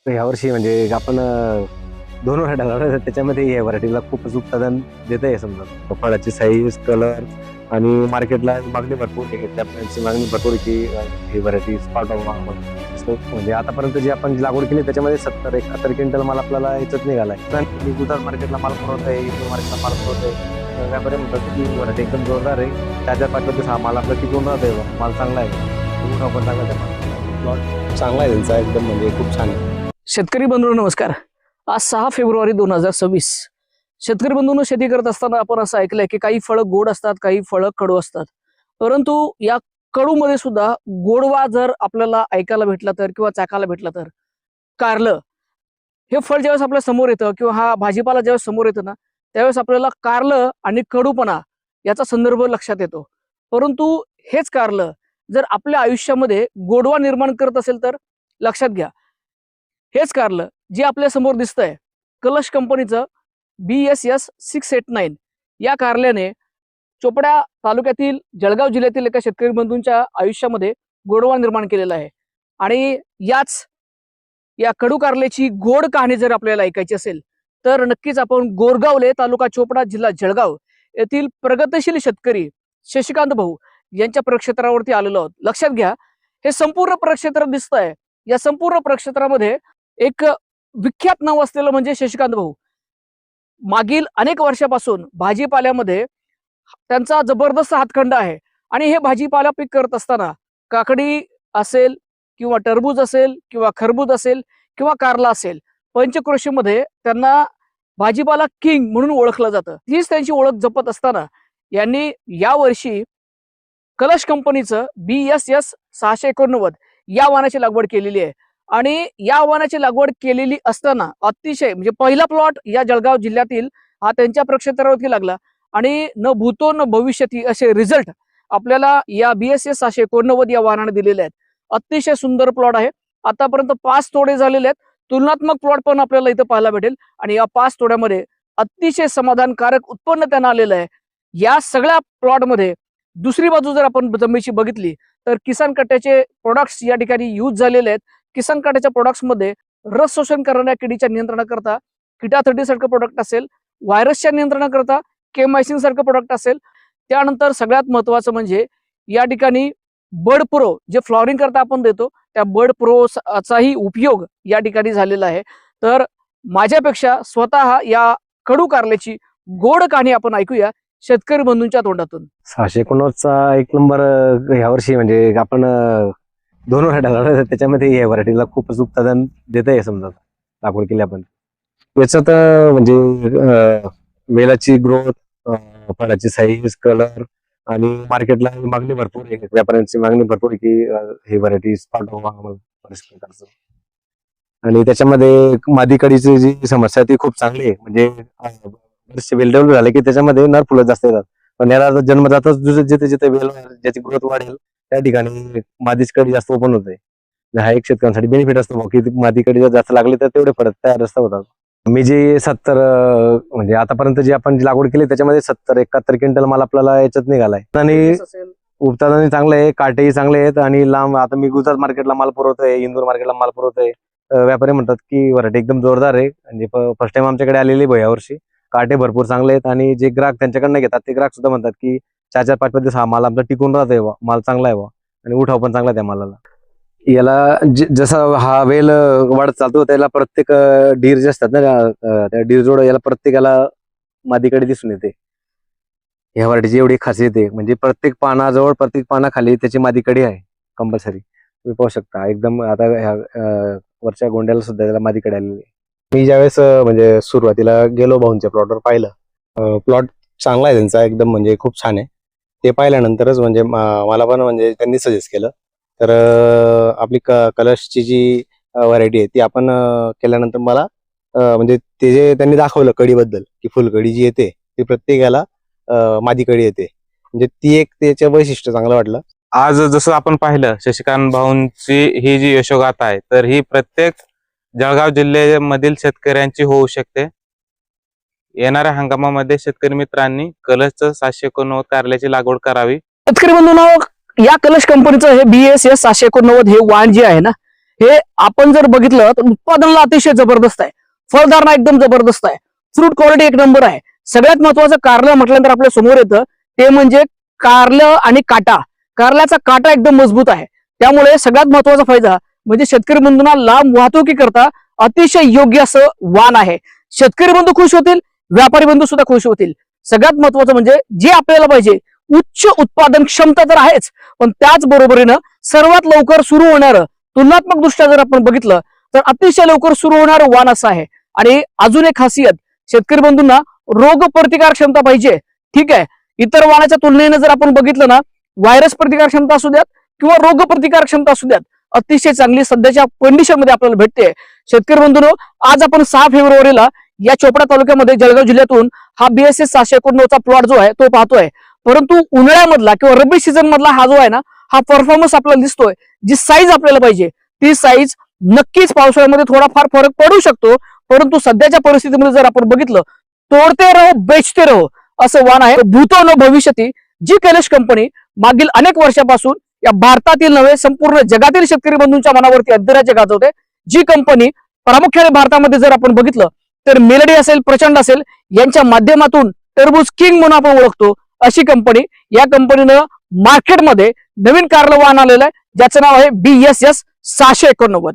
यावर्षी म्हणजे आपण दोन व्हरायटी लावल्या त्याच्यामध्ये या व्हरायटीला खूपच उत्पादन देत आहे. समजा फळाची साईज, कलर आणि मार्केटला मागणी भरपूर आहे. त्या प्लॅनची मागणी भरपूर आहे की ही व्हरायटी स्पार्ट म्हणजे आतापर्यंत जी आपण लागवड केली त्याच्यामध्ये 70-71 क्विंटल माल आपल्याला याच्यात निघालाय. गुजरात मार्केटला माल पुरवत आहे, इंदूर मार्केटला माल पुरवत आहे. व्यापारी म्हणतात की व्हरायटी एकदम जोरदार आहे. 4-5 दिवस हा माल आपला टिकून राहत आहे. माल चांगला आहे, आपण चांगला आहे, प्लॉट चांगला आहे त्यांचा एकदम म्हणजे खूप छान आहे. शेतकरी बंधूंनो नमस्कार. आज 6 फेब्रुवारी 2026. शेतकरी बंधूंनो, शेती करत असताना आपण असं ऐकलंय की काही फळं गोड असतात, काही फळं कडू असतात. परंतु या कडूमध्ये सुद्धा गोडवा जर आपल्याला ऐकायला भेटला तर किंवा चाकायला भेटला तर कारलं हे फळ ज्यावेळेस आपल्या समोर येतं किंवा हा भाजीपाला ज्यावेळेस समोर येतं ना, त्यावेळेस आपल्याला कारलं आणि कडूपणा याचा संदर्भ लक्षात येतो. परंतु हेच कारलं जर आपल्या आयुष्यामध्ये गोडवा निर्माण करत असेल तर लक्षात घ्या, हेच कारलं जे आपल्या समोर दिसतंय कलश कंपनीचं BSS 689 या कारल्याने चोपडा तालुक्यातील जळगाव जिल्ह्यातील एका शेतकरी बंधूंच्या आयुष्यामध्ये गोडवा निर्माण केलेला आहे. आणि या कडू कारल्याची गोड कहाणी जर आपल्याला ऐकायची असेल तर नक्कीच आपण गोरगावले, तालुका चोपडा, जिल्हा जळगाव येथील प्रगतशील शेतकरी शशिकांत भाऊ यांच्या प्रक्षेत्रावरती आलेलो आहोत. लक्षात घ्या, हे संपूर्ण प्रक्षेत्र दिसतंय. या संपूर्ण प्रक्षेत्रामध्ये एक विख्यात नाव असलेलं म्हणजे शशिकांत भाऊ. मागील अनेक वर्षापासून भाजीपाल्यामध्ये त्यांचा जबरदस्त हातखंडा आहे. आणि हे भाजीपाला पीक करत असताना काकडी असेल किंवा टरबूज असेल किंवा खरबूज असेल किंवा कारला असेल, पंचक्रोशीमध्ये त्यांना भाजीपाला किंग म्हणून ओळखलं जातं. हीच त्यांची ओळख जपत असताना यांनी यावर्षी कलश कंपनीचं BSS 689 या वाहनाची लागवड केलेली आहे. आणि या वाहनाची लागवड केलेली असताना अतिशय म्हणजे पहिला प्लॉट या जळगाव जिल्ह्यातील हा त्यांच्या प्रक्षेत्रावरती लागला. आणि न भूतो न भविष्यती असे रिझल्ट आपल्याला या BSS 689 या वाहनाने दिलेले आहेत. अतिशय सुंदर प्लॉट आहे. आतापर्यंत 5 तोडे झालेले आहेत. तुलनात्मक प्लॉट पण आपल्याला इथं पाहायला भेटेल. आणि या 5 तोड्यामध्ये अतिशय समाधानकारक उत्पन्न त्यांना आलेलं आहे. या सगळ्या प्लॉटमध्ये दुसरी बाजू जर आपण जमिनीची बघितली तर किसान कट्ट्याचे प्रोडक्ट्स या ठिकाणी यूज झालेले आहेत. किसान कट्ट्याच्या प्रोडक्ट्समध्ये रस शोषण करणाऱ्या किडीच्या नियंत्रणाकरता किटाथर्टी सारखं प्रोडक्ट असेल, व्हायरसच्या नियंत्रणाकरता केमायसिन सारखं प्रोडक्ट असेल. त्यानंतर सगळ्यात महत्वाचं म्हणजे या ठिकाणी बर्ड प्रो जे फ्लॉवरिंग करता आपण देतो त्या बर्ड प्रोचाही उपयोग या ठिकाणी झालेला आहे. तर माझ्यापेक्षा स्वतः या कडू कारल्याची गोड कहाणी आपण ऐकूया शेतकरी बंधूंच्या तोंडातून. 689चा 1 नंबर यावर्षी म्हणजे आपण दोन व्हरायटी लावल्या त्याच्यामध्ये या व्हरायटीला खूपच उत्पादन देत आहे. समजा लागवड केली आपण याच्यात म्हणजे वेलाची ग्रोथ, फळाची साईज, कलर आणि मार्केटला मागणी भरपूर आहे. व्यापाऱ्यांची मागणी भरपूर आहे की ही व्हरायटी स्पार्ट प्रकारचं. आणि त्याच्यामध्ये मादीकडीची जी समस्या ती खूप चांगली आहे. म्हणजे वेल डेव्हलप झाले की त्याच्यामध्ये नर फुलं जास्त येतात. पण याला जन्मजातच जिथे जिथे वेल ज्याची ग्रोथ वाढेल त्या ठिकाणी मादीच कडी जास्त ओपन होते. हा एक शेतकऱ्यांसाठी बेनिफिट असतो की मादी कडी जर जास्त लागली तर तेवढे फरक तयार रस्ता होतात. मी जे 70 म्हणजे आतापर्यंत जी आपण लागवड केली त्याच्यामध्ये 70-71 क्विंटल माल आपल्याला याच्यात निघालाय. आणि उत्पादनही चांगलं आहे, काटेही चांगले आहेत. आणि लांब आता मी गुजरात मार्केटला माल पुरवतोय, इंदूर मार्केटला माल पुरवतोय. व्यापारी म्हणतात की व्हरायटी एकदम जोरदार आहे. म्हणजे फर्स्ट टाइम आमच्याकडे आलेली आहे यावर्षी. काटे भरपूर चांगले आहेत. आणि जे ग्राहक त्यांच्याकडनं घेतात ते ग्राहक सुद्धा म्हणतात की 4-5 दिवस हा माल आमचा टिकून राहतोय, माल चांगला आहे आणि उठाव पण चांगला त्या मालाला. याला जसा हा वेल वाढत चालतो त्याला प्रत्येक डीर जे असतात ना त्या डीर जोड याला प्रत्येकाला मादीकडे दिसून येते. ह्या व्हरायटीची एवढी खासियत आहे म्हणजे प्रत्येक पानाजवळ, प्रत्येक पानाखाली त्याची मादीकडी आहे कंपल्सरी. तुम्ही पाहू शकता एकदम आता वरच्या गोंड्याला सुद्धा त्याला मादीकडे आलेली आहे. मी ज्यावेळेस म्हणजे सुरुवातीला गेलो भाऊंच्या प्लॉटवर पाहिलं, प्लॉट चांगला आहे त्यांचा एकदम म्हणजे खूप छान आहे. ते पाहिल्यानंतरच म्हणजे मला पण म्हणजे त्यांनी सजेस्ट केलं. तर आपली कलशची जी व्हरायटी आहे ती आपण केल्यानंतर मला म्हणजे ते जे त्यांनी दाखवलं कढीबद्दल की फुलकडी जी येते ती प्रत्येकाला मादी कढी येते, म्हणजे ती एक त्याचं वैशिष्ट्य चांगलं वाटलं. आज जसं आपण पाहिलं शशिकांत भाऊंची ही जी यशोगाथा आहे तर ही प्रत्येक जळगाव जिल्ह्यामधील शेतकऱ्यांची होऊ शकते. येणाऱ्या हंगामामध्ये शेतकरी मित्रांनी कलशचं 789 कारल्याची लागवड करावी. शेतकरी बंधूंनो, या कलश कंपनीचं हे BSS 689 हे वाहन जे आहे ना, हे आपण जर बघितलं तर उत्पादनाला अतिशय जबरदस्त आहे, फळधारणा एकदम जबरदस्त आहे, फ्रूट क्वालिटी एक नंबर आहे. सगळ्यात महत्वाचं कारलं म्हटल्यानंतर आपल्या समोर येतं ते म्हणजे कारलं आणि काटा. कारल्याचा काटा एकदम मजबूत आहे, त्यामुळे सगळ्यात महत्वाचा फायदा म्हणजे शेतकरी बंधूंना लांब वाहतुकी करता अतिशय योग्य असं वाण आहे. शेतकरी बंधू खुश होतील, व्यापारी बंधू सुद्धा खुश होतील. सगळ्यात महत्वाचं म्हणजे जे आपल्याला पाहिजे उच्च उत्पादन क्षमता तर आहेच, पण त्याच बरोबरीनं सर्वात लवकर सुरू होणारं, तुलनात्मक दृष्ट्या जर आपण बघितलं तर अतिशय लवकर सुरू होणारं वाण असं आहे. आणि अजून एक खासियत, शेतकरी बंधूंना रोग प्रतिकार क्षमता पाहिजे, ठीक आहे. इतर वाणाच्या तुलनेने जर आपण बघितलं ना, व्हायरस प्रतिकार क्षमता असू द्यात किंवा रोग प्रतिकार क्षमता असू द्यात, अतिशय चांगली सध्याच्या कंडिशन मध्ये आपल्याला भेटते. शेतकरी बंधूंनो, आज आपण 6 फेब्रुवारीला या चोपडा तालुक्यामध्ये जळगाव जिल्ह्यातून हा BSS 789चा प्लॉट जो आहे तो पाहतोय. परंतु उन्हाळ्यामधला किंवा रब्बी सीझन मधला हा जो आहे ना, हा परफॉर्मन्स आपल्याला दिसतोय. जी साईज आपल्याला पाहिजे ती साईज नक्कीच पावसाळ्यामध्ये थोडाफार फरक पडू शकतो, परंतु सध्याच्या परिस्थितीमध्ये जर आपण बघितलं, तोडते रहो बेचते रहो असं वाण आहे. भूतो न भविष्यती जी कैलाश कंपनी मागील अनेक वर्षापासून या भारतातील नव्हे संपूर्ण जगातील शेतकरी बंधूंच्या मनावरती अद्यराज्य गाजवते. जी कंपनी प्रामुख्याने भारतामध्ये जर आपण बघितलं तर मेलडी असेल, प्रचंड असेल, यांच्या माध्यमातून टरबूज किंग म्हणून आपण ओळखतो अशी कंपनी, या कंपनीनं मार्केटमध्ये नवीन कारलं वाहन आलेलं आहे ज्याचं नाव आहे BSS 689.